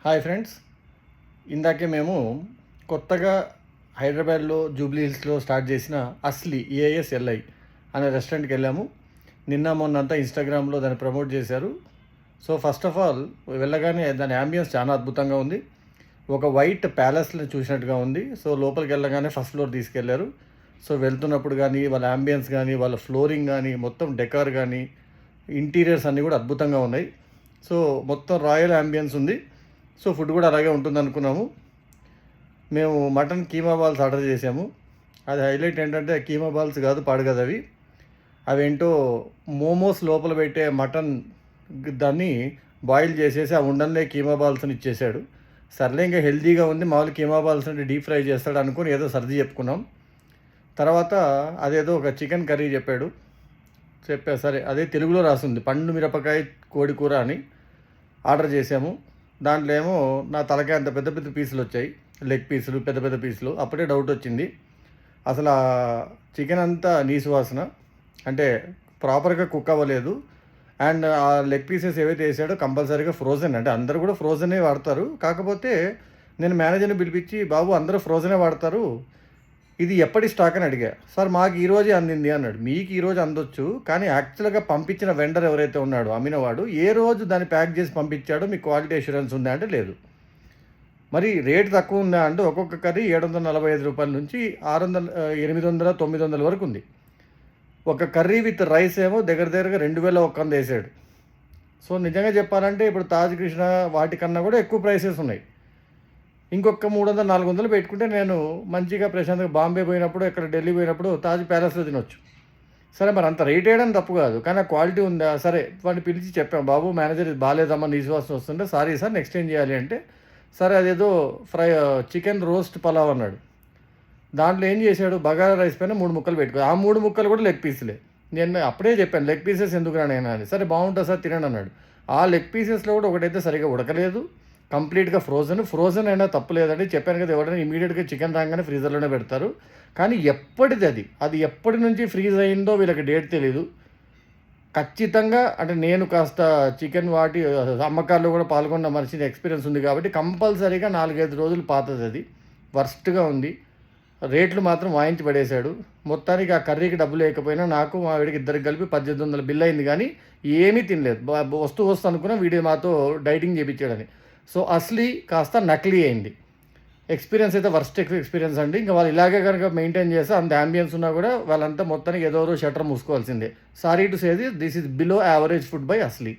Hi friends. ఇందాకే మేము కొత్తగా హైదరాబాద్లో జూబ్లీ హిల్స్లో స్టార్ట్ చేసిన అస్లీ ఏఎస్ఎల్ఐ అనే రెస్టారెంట్కి వెళ్ళాము. నిన్న మొన్నంతా ఇన్స్టాగ్రామ్లో దాన్ని ప్రమోట్ చేశారు. సో ఫస్ట్ ఆఫ్ ఆల్ వెళ్ళగానే దాని యాంబియన్స్ చాలా అద్భుతంగా ఉంది. ఒక వైట్ ప్యాలెస్ని చూసినట్టుగా ఉంది. సో లోపలికి వెళ్ళగానే ఫస్ట్ ఫ్లోర్ తీసుకెళ్లారు. సో వెళ్తున్నప్పుడు కానీ వాళ్ళ యాంబియన్స్ కానీ వాళ్ళ ఫ్లోరింగ్ కానీ మొత్తం డెకార్ కానీ ఇంటీరియర్స్ అన్నీ కూడా అద్భుతంగా ఉన్నాయి. సో మొత్తం రాయల్ యాంబియన్స్ ఉంది. సో ఫుడ్ కూడా అలాగే ఉంటుంది అనుకున్నాము. మేము మటన్ కీమా బాల్స్ ఆర్డర్ చేసాము. అది హైలైట్ ఏంటంటే కీమా బాల్స్ కాదు, పాడుగదు అవి. అవేంటో మోమోస్ లోపల పెట్టే మటన్ దాన్ని బాయిల్ చేసేసి ఆ ఉండలే కీమా బాల్స్ని ఇచ్చేసాడు. సర్లే ఇంకా హెల్తీగా ఉంది, మామూలు కీమా బాల్స్ అంటే డీప్ ఫ్రై చేస్తాడు అనుకుని ఏదో సర్ది చెప్పుకున్నాం. తర్వాత అదేదో ఒక చికెన్ కర్రీ సరే అదే తెలుగులో రాసింది పండు మిరపకాయ కోడి కూర అని ఆర్డర్ చేసాము. దాంట్లో ఏమో నా తలకాయ అంత పెద్ద పెద్ద పీసులు వచ్చాయి, లెగ్ పీసులు, పెద్ద పెద్ద పీసులు. అప్పుడే డౌట్ వచ్చింది, అసలు ఆ చికెన్ అంతా నీసు వాసన, అంటే ప్రాపర్గా కుక్ అవ్వలేదు. అండ్ ఆ లెగ్ పీసెస్ ఏవైతే వేసాడో కంపల్సరీగా ఫ్రోజన్, అంటే అందరూ కూడా ఫ్రోజనే వాడతారు. కాకపోతే నేను మేనేజర్ని పిలిపించి, బాబు అందరూ ఫ్రోజనే వాడతారు, ఇది ఎప్పటి స్టాక్ అని అడిగా. సార్ మాకు ఈరోజే అందింది అన్నాడు. మీకు ఈరోజు అందొచ్చు, కానీ యాక్చువల్గా పంపించిన వెండర్ ఎవరైతే ఉన్నాడో అమ్మినవాడు ఏ రోజు దాన్ని ప్యాక్ చేసి పంపించాడో మీకు క్వాలిటీ అష్యూరెన్స్ ఉందా అంటే లేదు. మరి రేటు తక్కువ ఉందా అంటే ఒక్కొక్క కర్రీ 745 రూపాయల నుంచి 600, 800, 900 వరకు ఉంది. ఒక కర్రీ విత్ రైస్ ఏమో దగ్గరగా 2100 వేసాడు. సో నిజంగా చెప్పాలంటే ఇప్పుడు తాజ్ కృష్ణ వాటికన్నా కూడా ఎక్కువ ప్రైసెస్ ఉన్నాయి. ఇంకొక 300, 400 పెట్టుకుంటే నేను మంచిగా ప్రశాంతంగా బాంబే పోయినప్పుడు, ఇక్కడ ఢిల్లీ పోయినప్పుడు తాజ్ ప్యాలెస్లో తినొచ్చు. సరే మరి అంత రేట్ వేయడం తప్పు కాదు, కానీ ఆ క్వాలిటీ ఉందా? సరే వాడిని పిలిచి చెప్పాం, బాబు మేనేజర్ ఇది బాగాలేదమ్మా, నీసు వాసన వస్తుంటే, సారీ సార్ నెక్స్ట్ ఏం చేయాలి అంటే, సరే అదేదో చికెన్ రోస్ట్ పలావ్ అన్నాడు. దాంట్లో ఏం చేశాడు, బగారా రైస్ పైన 3 ముక్కలు పెట్టుకో, ఆ 3 ముక్కలు కూడా లెగ్ పీసులే. నేను అప్పుడే చెప్పాను లెగ్ పీసెస్ ఎందుకు రానైనా అని. సరే బాగుంటుంది సార్ తినండి అన్నాడు. ఆ లెగ్ పీసెస్లో కూడా ఒకటైతే సరిగా ఉడకలేదు, కంప్లీట్గా ఫ్రోజన్ అయినా తప్పు లేదండి, చెప్పాను కదా, ఎవరైనా ఇమీడియట్గా చికెన్ రాగానే ఫ్రీజర్లోనే పెడతారు. కానీ ఎప్పటిది అది ఎప్పటి నుంచి ఫ్రీజ్ అయిందో వీళ్ళకి డేట్ తెలీదు. ఖచ్చితంగా అంటే నేను కాస్త చికెన్ వాటి అమ్మకాల్లో కూడా పాల్గొన్న మనిషిని ఎక్స్పీరియన్స్ ఉంది కాబట్టి కంపల్సరీగా 4-5 రోజులు పాతది, అది వర్స్ట్గా ఉంది. రేట్లు మాత్రం వాయించి పడేశాడు. మొత్తానికి ఆ కర్రీకి డబ్బు లేకపోయినా నాకు మా వీడికి ఇద్దరికి కలిపి 1800 బిల్ అయింది, కానీ ఏమీ తినలేదు. వస్తూ అనుకున్నా వీడియో మాతో డైటింగ్ చేయించాడని. సో అస్లీ కాస్త నకిలీ అయింది. ఎక్స్పీరియన్స్ అయితే వర్స్ట్ ఎక్స్పీరియన్స్ అండి. ఇంకా వాళ్ళు ఇలాగే కనుక మెయింటైన్ చేస్తే అంత అంబియన్స్ ఉన్నా కూడా వాళ్ళంతా మొత్తానికి ఏదో షట్టర్ మూసుకోవాల్సిందే. Sorry to say this is below average food by అస్లీ.